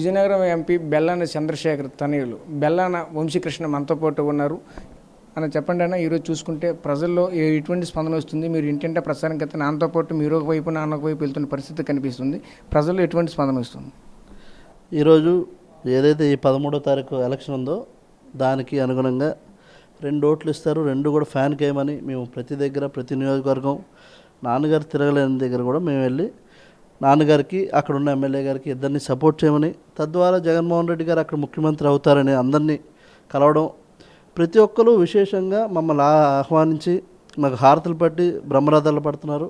Vizianagaram MP Bellana Chandrasekhar తనయులు Bellana Vamsikrishna మనతో పాటు ఉన్నారు. అని చెప్పండి అన్న, ఈరోజు చూసుకుంటే ప్రజల్లో ఎటువంటి స్పందన వస్తుంది? మీరు ఇంటింటే ప్రచారం కదా, నాన్నతో పాటు మీరు ఒకవైపు నాన్న ఒకవైపు వెళ్తున్న పరిస్థితి కనిపిస్తుంది. ప్రజల్లో ఎటువంటి స్పందన వస్తుంది? ఈరోజు ఏదైతే ఈ 13వ తారీఖు ఎలక్షన్ ఉందో దానికి అనుగుణంగా 2 ఓట్లు ఇస్తారు. 2 కూడా ఫ్యాన్కి వేయమని మేము ప్రతి దగ్గర, ప్రతి నియోజకవర్గం నాన్నగారు తిరగలేని దగ్గర కూడా మేము వెళ్ళి నాన్నగారికి, అక్కడ ఉన్న ఎమ్మెల్యే గారికి ఇద్దరిని సపోర్ట్ చేయమని, తద్వారా జగన్మోహన్ రెడ్డి గారు అక్కడ ముఖ్యమంత్రి అవుతారని అందరినీ కలవడం, ప్రతి ఒక్కరు విశేషంగా మమ్మల్ని ఆహ్వానించి మాకు హారతలు పట్టి బ్రహ్మరథాలు పడుతున్నారు.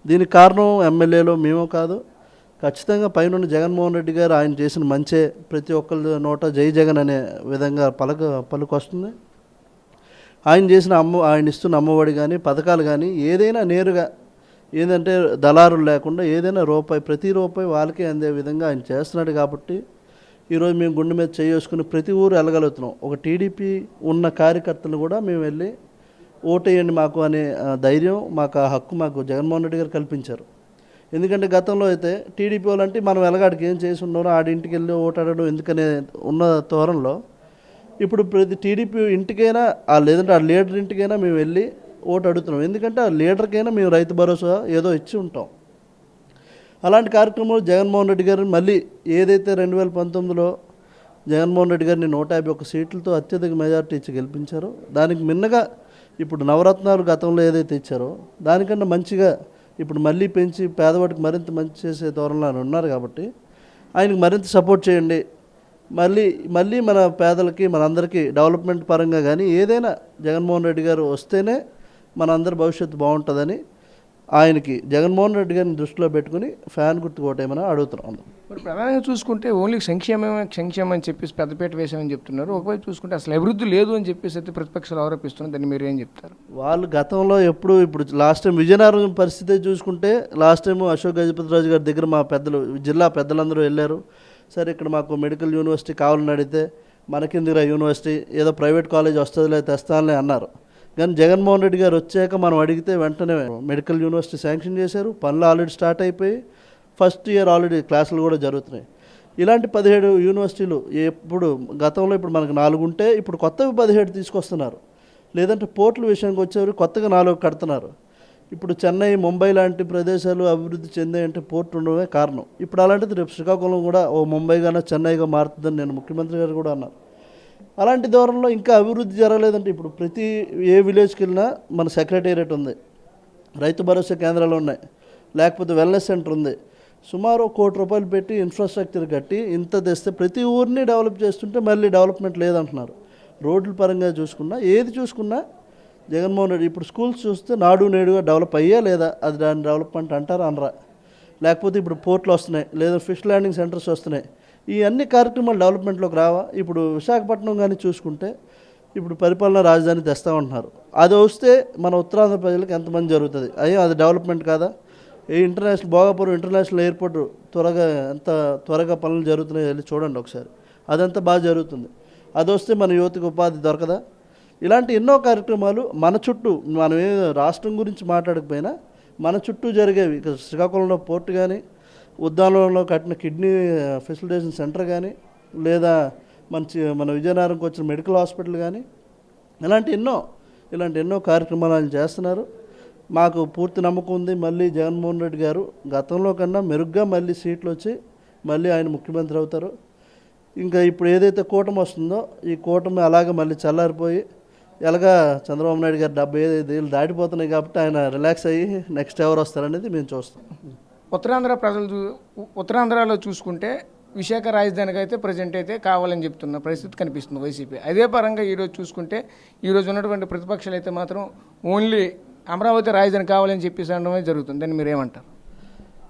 దీనికి కారణం ఎమ్మెల్యేలు మేము కాదు, ఖచ్చితంగా పైనున్న జగన్మోహన్ రెడ్డి గారు ఆయన చేసిన మంచే ప్రతి ఒక్కరి నోట జై జగన్ అనే విధంగా పలుకు వస్తుంది. ఆయన ఇస్తున్న అమ్మఒడి కానీ పథకాలు కానీ ఏదైనా నేరుగా ఏంటంటే దళారులు లేకుండా ఏదైనా ప్రతి రూపాయి వాళ్ళకే అందే విధంగా ఆయన చేస్తున్నాడు. కాబట్టి ఈరోజు మేము గుండె మీద చేసుకుని ప్రతి ఊరు వెళ్ళగలుగుతున్నాం. ఒక టీడీపీ ఉన్న కార్యకర్తలు కూడా మేము వెళ్ళి ఓటేయండి మాకు అనే ధైర్యం, మాకు ఆ హక్కు మాకు జగన్మోహన్ రెడ్డి గారు కల్పించారు. ఎందుకంటే గతంలో అయితే టీడీపీ వాళ్ళంటే మనం వెలగాడికి ఏం చేసి ఉన్నారో ఆడింటికి వెళ్ళి ఓటాడడం ఎందుకనే ఉన్న తోరణలో ఇప్పుడు ప్రతి టీడీపీ ఇంటికైనా లేదంటే ఆ లీడర్ ఇంటికైనా మేము వెళ్ళి ఓటు అడుగుతున్నాం. ఎందుకంటే ఆ లీడర్కైనా మేము రైతు భరోసా ఏదో ఇచ్చి ఉంటాం. అలాంటి కార్యక్రమంలో జగన్మోహన్ రెడ్డి గారిని మళ్ళీ ఏదైతే 2019లో జగన్మోహన్ రెడ్డి గారిని 151 సీట్లతో అత్యధిక మెజార్టీ ఇచ్చి గెలిపించారో దానికి మిన్నగా ఇప్పుడు నవరత్నాలు గతంలో ఏదైతే ఇచ్చారో దానికన్నా మంచిగా ఇప్పుడు మళ్ళీ పెంచి పేదవాడికి మరింత మంచి చేసే ధోరణిలో ఆయన ఉన్నారు. కాబట్టి ఆయనకు మరింత సపోర్ట్ చేయండి. మళ్ళీ మన పేదలకి మనందరికీ డెవలప్మెంట్ పరంగా కానీ ఏదైనా జగన్మోహన్ రెడ్డి గారు వస్తేనే మనందరి భవిష్యత్తు బాగుంటుందని ఆయనకి జగన్మోహన్ రెడ్డి గారిని దృష్టిలో పెట్టుకుని ఫ్యాన్ గుర్తు ఓటేమని అడుగుతున్నాం. మరి ప్రధానంగా చూసుకుంటే ఓన్లీ సంక్షేమం అని చెప్పేసి పెద్దపేట వేసామని చెప్తున్నారు. ఒకవైపు చూసుకుంటే అసలు అభివృద్ధి లేదు అని చెప్పేసి అయితే ప్రతిపక్షాలు ఆరోపిస్తున్నారు. దాన్ని మీరు ఏం చెప్తారు? వాళ్ళు గతంలో ఇప్పుడు లాస్ట్ టైం విజయనగరం పరిస్థితి చూసుకుంటే లాస్ట్ టైం అశోక్ గజపతిరాజు గారి దగ్గర మా పెద్దలు, జిల్లా పెద్దలందరూ వెళ్ళారు. సరే ఇక్కడ మాకు మెడికల్ యూనివర్సిటీ కావాలని అడిగితే మనకిందిరా యూనివర్సిటీ, ఏదో ప్రైవేట్ కాలేజ్ వస్తుందిలే తెస్తానులే అన్నారు. కానీ జగన్మోహన్ రెడ్డి గారు వచ్చాక మనం అడిగితే వెంటనే మెడికల్ యూనివర్సిటీ శాంక్షన్ చేశారు. పనులు ఆల్రెడీ స్టార్ట్ అయిపోయి ఫస్ట్ ఇయర్ ఆల్రెడీ క్లాసులు కూడా జరుగుతున్నాయి. ఇలాంటి 17 యూనివర్సిటీలు గతంలో ఇప్పుడు మనకు 4 ఉంటే ఇప్పుడు కొత్తవి 17 తీసుకొస్తున్నారు. లేదంటే పోర్టుల విషయానికి వచ్చేవారు కొత్తగా 4 కడుతున్నారు. ఇప్పుడు చెన్నై, ముంబై లాంటి ప్రదేశాలు అభివృద్ధి చెందాయంటే పోర్టు ఉండడమే కారణం. ఇప్పుడు అలాంటిది రేపు శ్రీకాకుళం కూడా ఓ ముంబైగానో చెన్నైగా మారుతుందని నేను ముఖ్యమంత్రి గారు కూడా అన్నారు. అలాంటి ధోరణిలో ఇంకా అభివృద్ధి జరగలేదంటే ఇప్పుడు ప్రతి విలేజ్కి వెళ్ళినా మన సెక్రటేరియట్ ఉంది, రైతు భరోసా కేంద్రాలు ఉన్నాయి, లేకపోతే వెల్నెస్ సెంటర్ ఉంది. సుమారు ₹1 కోటి పెట్టి ఇన్ఫ్రాస్ట్రక్చర్ కట్టి ఇంత తెస్తే ప్రతి ఊరిని డెవలప్ చేస్తుంటే మళ్ళీ డెవలప్మెంట్ లేదంటున్నారు. రోడ్ల పరంగా ఏది చూసుకున్నా జగన్మోహన్ రెడ్డి ఇప్పుడు స్కూల్స్ చూస్తే నాడు నేడుగా డెవలప్ అయ్యా లేదా, అది దాని డెవలప్మెంట్ అంటారా అనరా. లేకపోతే ఇప్పుడు పోర్ట్లు వస్తున్నాయి, లేదా ఫిష్ ల్యాండింగ్ సెంటర్స్ వస్తున్నాయి. ఈ అన్ని కార్యక్రమాలు డెవలప్మెంట్లోకి రావా? ఇప్పుడు విశాఖపట్నం కానీ చూసుకుంటే ఇప్పుడు పరిపాలనా రాజధాని తెస్తామంటున్నారు. అది వస్తే మన ఉత్తరాంధ్ర ప్రజలకు ఎంతమంది జరుగుతుంది? అది డెవలప్మెంట్ కాదా? భోగాపురం ఇంటర్నేషనల్ ఎయిర్పోర్ట్ ఎంత త్వరగా పనులు జరుగుతున్నాయో వెళ్ళి చూడండి ఒకసారి. అదంతా బాగా జరుగుతుంది. అది వస్తే మన యువతకు ఉపాధి దొరకదా? ఇలాంటి ఎన్నో కార్యక్రమాలు మన చుట్టూ, మనం రాష్ట్రం గురించి మాట్లాడకపోయినా మన చుట్టూ జరిగేవి. ఇక శ్రీకాకుళంలో పోర్టు కానీ, ఉద్దానంలో కట్టిన కిడ్నీ ఫెసిలిటేషన్ సెంటర్ కానీ, లేదా మన విజయనగరంకి వచ్చిన మెడికల్ హాస్పిటల్ కానీ, ఇలాంటి ఎన్నో కార్యక్రమాలు ఆయన చేస్తున్నారు. మాకు పూర్తి నమ్మకం ఉంది మళ్ళీ జగన్మోహన్ రెడ్డి గారు గతంలో కన్నా మెరుగ్గా మళ్ళీ సీట్లు వచ్చి మళ్ళీ ఆయన ముఖ్యమంత్రి అవుతారు. ఇంకా ఇప్పుడు ఏదైతే కూటమి వస్తుందో ఈ కూటమి అలాగే మళ్ళీ చల్లారిపోయి ఎలాగా చంద్రబాబు నాయుడు గారు 75 ఏళ్ళు దాటిపోతున్నాయి. కాబట్టి ఆయన రిలాక్స్ అయ్యి నెక్స్ట్ ఎవరు వస్తారనేది మేము చూస్తాం. ఉత్తరాంధ్రలో చూసుకుంటే విశాఖ రాజధానికి అయితే ప్రజెంట్ అయితే కావాలని చెప్తున్న పరిస్థితి కనిపిస్తుంది వైసీపీ. అదే పరంగా ఈరోజు చూసుకుంటే ఈరోజు ఉన్నటువంటి ప్రతిపక్షాలు అయితే మాత్రం ఓన్లీ అమరావతి రాజధాని కావాలని చెప్పేసి అనడమే జరుగుతుంది. దాన్ని మీరు ఏమంటారు?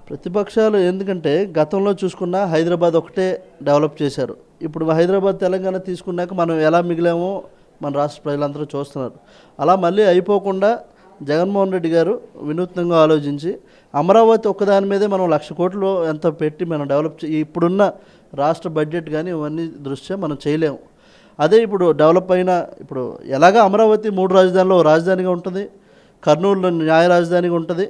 ప్రతిపక్షాలు ఎందుకంటే గతంలో చూసుకున్నా హైదరాబాద్ ఒకటే డెవలప్ చేశారు. ఇప్పుడు హైదరాబాద్ తెలంగాణ తీసుకున్నాక మనం ఎలా మిగిలామో మన రాష్ట్ర ప్రజలందరూ చూస్తున్నారు. అలా మళ్ళీ అయిపోకుండా జగన్మోహన్ రెడ్డి గారు వినూత్నంగా ఆలోచించి అమరావతి ఒక్కదాని మీదే మనం 1,00,000 కోట్లు ఎంత పెట్టి మనం డెవలప్ ఇప్పుడున్న రాష్ట్ర బడ్జెట్ కానీ ఇవన్నీ దృష్ట్యా మనం చేయలేము. అదే ఇప్పుడు డెవలప్ అయిన ఇప్పుడు ఎలాగా అమరావతి 3 రాజధానిలో రాజధానిగా ఉంటుంది, కర్నూలులో న్యాయ రాజధానిగా ఉంటుంది,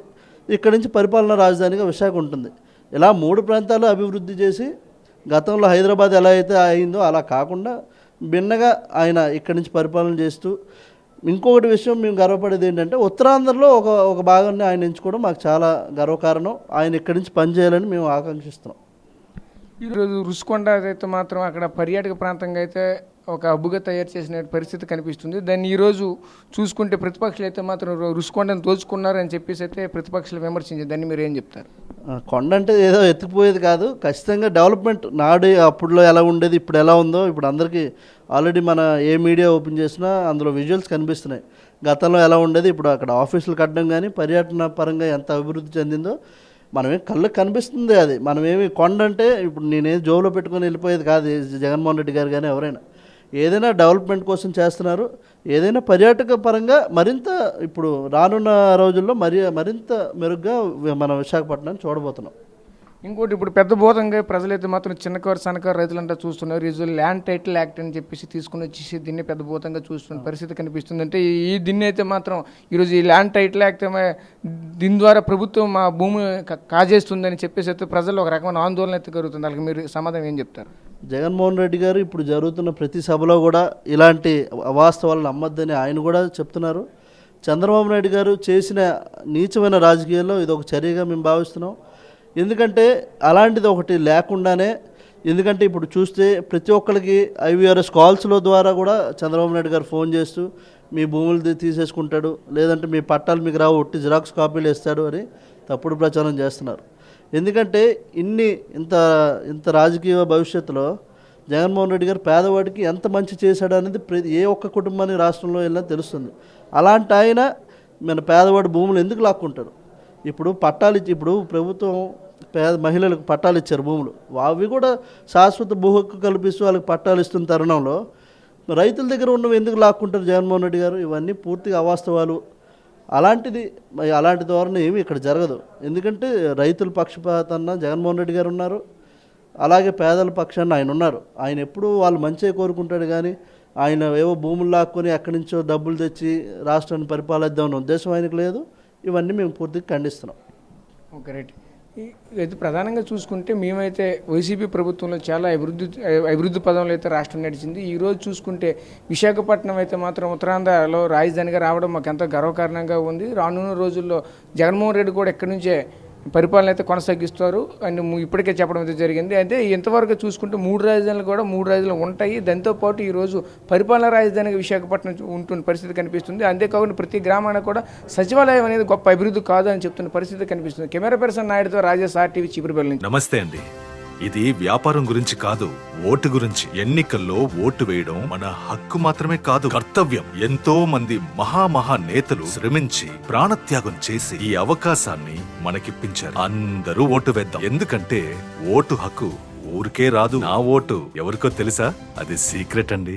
ఇక్కడి నుంచి పరిపాలనా రాజధానిగా విశాఖ ఉంటుంది. ఇలా 3 ప్రాంతాలు అభివృద్ధి చేసి గతంలో హైదరాబాద్ ఎలా అయితే అయిందో అలా కాకుండా భిన్నగా ఆయన ఇక్కడి నుంచి పరిపాలన చేస్తూ, ఇంకొకటి విషయం మేము గర్వపడేది ఏంటంటే ఉత్తరాంధ్రలో ఒక భాగాన్ని ఆయన ఎంచుకోవడం మాకు చాలా గర్వకారణం. ఆయన ఇక్కడి నుంచి పనిచేయాలని మేము ఆకాంక్షిస్తున్నాం. ఈరోజు రుషికొండ అయితే మాత్రం అక్కడ పర్యాటక ప్రాంతంగా అయితే ఒక హబ్బుగా తయారు చేసిన పరిస్థితి కనిపిస్తుంది. దాన్ని ఈరోజు చూసుకుంటే ప్రతిపక్షాలు అయితే మాత్రం రుషికొండను దోచుకున్నారు అని చెప్పేసి అయితే ప్రతిపక్షాలు విమర్శించారు. దాన్ని మీరు ఏం చెప్తారు? కొండ అంటే ఏదో ఎత్తుకుపోయేది కాదు, ఖచ్చితంగా డెవలప్మెంట్ నాడు అప్పుడులో ఎలా ఉండేది ఇప్పుడు ఎలా ఉందో ఇప్పుడు అందరికీ ఆల్రెడీ మన ఏ మీడియా ఓపెన్ చేసినా అందులో విజువల్స్ కనిపిస్తున్నాయి. గతంలో ఎలా ఉండేది, ఇప్పుడు అక్కడ ఆఫీసులు కట్టడం కానీ పర్యటన పరంగా ఎంత అభివృద్ధి చెందిందో మనమే కళ్ళకి కనిపిస్తుంది. అది మనమేమి కొండ అంటే ఇప్పుడు నేనేం జోబులో పెట్టుకొని వెళ్ళిపోయేది కాదు జగన్మోహన్ రెడ్డి గారు కానీ ఎవరైనా. ఏదైనా డెవలప్మెంట్ కోసం చేస్తున్నారు, ఏదైనా పర్యాటక పరంగా మరింత ఇప్పుడు రానున్న రోజుల్లో మరింత మెరుగ్గా మన విశాఖపట్నాన్ని చూడబోతున్నాం. ఇంకోటి ఇప్పుడు పెద్ద భూతంగా ప్రజలైతే మాత్రం చిన్నకారు సన్నకారు రైతులంతా చూస్తున్నారు. ఈరోజు ల్యాండ్ టైటిల్ యాక్ట్ అని చెప్పేసి తీసుకుని వచ్చేసి దీన్ని పెద్ద భూతంగా చూస్తున్న పరిస్థితి కనిపిస్తుంది. అంటే దీన్ని అయితే మాత్రం ఈరోజు ఈ ల్యాండ్ టైటిల్ యాక్ట్ దీని ద్వారా ప్రభుత్వం మా భూమి కాజేస్తుందని చెప్పేసి అయితే ప్రజల్లో ఒక రకమైన ఆందోళన అయితే కలుగుతుంది. వాళ్ళకి మీరు సమాధానం ఏం చెప్తారు? జగన్మోహన్ రెడ్డి గారు ఇప్పుడు జరుగుతున్న ప్రతి సభలో కూడా ఇలాంటి అవాస్తవాలను నమ్మొద్దని ఆయన కూడా చెప్తున్నారు. చంద్రబాబు నాయుడు గారు చేసిన నీచమైన రాజకీయాల్లో ఇది ఒక చర్యగా మేము భావిస్తున్నాం. ఎందుకంటే అలాంటిది ఒకటి లేకుండానే, ఎందుకంటే ఇప్పుడు చూస్తే ప్రతి ఒక్కరికి IVRS కాల్స్లో ద్వారా కూడా చంద్రబాబు నాయుడు గారు ఫోన్ చేస్తూ మీ భూములు తీసేసుకుంటాడు, లేదంటే మీ పట్టాలు మీకు రావు, ఒట్టి జిరాక్స్ కాపీలు ఇస్తాడు అని తప్పుడు ప్రచారం చేస్తున్నారు. ఎందుకంటే ఇంత రాజకీయ భవిష్యత్తులో జగన్మోహన్ రెడ్డి గారు పేదవాడికి ఎంత మంచి చేశాడు అనేది ఏ ఒక్క కుటుంబాన్ని రాష్ట్రంలో వెళ్ళినా తెలుస్తుంది. అలాంటి ఆయన మన పేదవాడి భూములు ఎందుకు లాక్కుంటారు? ఇప్పుడు పట్టాలు ఇచ్చి ఇప్పుడు ప్రభుత్వం మహిళలకు పట్టాలు ఇచ్చారు భూములు, అవి కూడా శాశ్వత భూ హక్కు కల్పిస్తూ వాళ్ళకి పట్టాలు ఇస్తున్న తరుణంలో రైతుల దగ్గర ఉన్నవి ఎందుకు లాక్కుంటారు జగన్మోహన్ రెడ్డి గారు? ఇవన్నీ పూర్తిగా అవాస్తవాలు. అలాంటి ధోరణి ఏమి ఇక్కడ జరగదు. ఎందుకంటే రైతుల పక్షపాతన్న జగన్మోహన్ రెడ్డి గారు ఉన్నారు, అలాగే పేదల పక్షాన ఆయన ఉన్నారు. ఆయన ఎప్పుడూ వాళ్ళు మంచిగా కోరుకుంటాడు కానీ ఆయన ఏవో భూములు లాక్కొని ఎక్కడి నుంచో డబ్బులు తెచ్చి రాష్ట్రాన్ని పరిపాలిద్దామన్న ఉద్దేశం ఆయనకు లేదు. ఇవన్నీ మేము పూర్తిగా ఖండిస్తున్నాం. Okay, right. అయితే ప్రధానంగా చూసుకుంటే మేమైతే వైసీపీ ప్రభుత్వంలో చాలా అభివృద్ధి పదంలో అయితే రాష్ట్రం నడిచింది. ఈరోజు చూసుకుంటే విశాఖపట్నం అయితే మాత్రం ఉత్తరాంధ్రలో రాజధానిగా రావడం మాకు ఎంతో గర్వకారణంగా ఉంది. రానున్న రోజుల్లో జగన్మోహన్ రెడ్డి కూడా ఎక్కడి నుంచే పరిపాలన అయితే కొనసాగిస్తారు అని ఇప్పటికే చెప్పడం అయితే జరిగింది. అయితే ఇంతవరకు చూసుకుంటే 3 రాజధానులు కూడా 3 రాజధానులు ఉంటాయి. దాంతోపాటు ఈరోజు పరిపాలనా రాజధానిగా విశాఖపట్నం ఉంటున్న పరిస్థితి కనిపిస్తుంది. అంతేకాకుండా ప్రతి గ్రామానికి కూడా సచివాలయం అనేది గొప్ప అభివృద్ధి కాదు అని చెప్తున్న పరిస్థితి కనిపిస్తుంది. కెమెరా పర్సన్ నాయుడుతో రాజేష్ RTV చీపురుపల్లి నుంచి. నమస్తే అండి. ఇది వ్యాపారం గురించి కాదు, ఓటు గురించి. ఎన్నికల్లో ఓటు వేయడం మన హక్కు మాత్రమే కాదు, కర్తవ్యం. ఎంతో మంది మహా నేతలు శ్రమించి ప్రాణత్యాగం చేసి ఈ అవకాశాన్ని మనకిప్పించారు. అందరూ ఓటు వేద్దాం. ఎందుకంటే ఓటు హక్కు ఊరికే రాదు. నా ఓటు ఎవరికో తెలుసా? అది సీక్రెట్ అండి.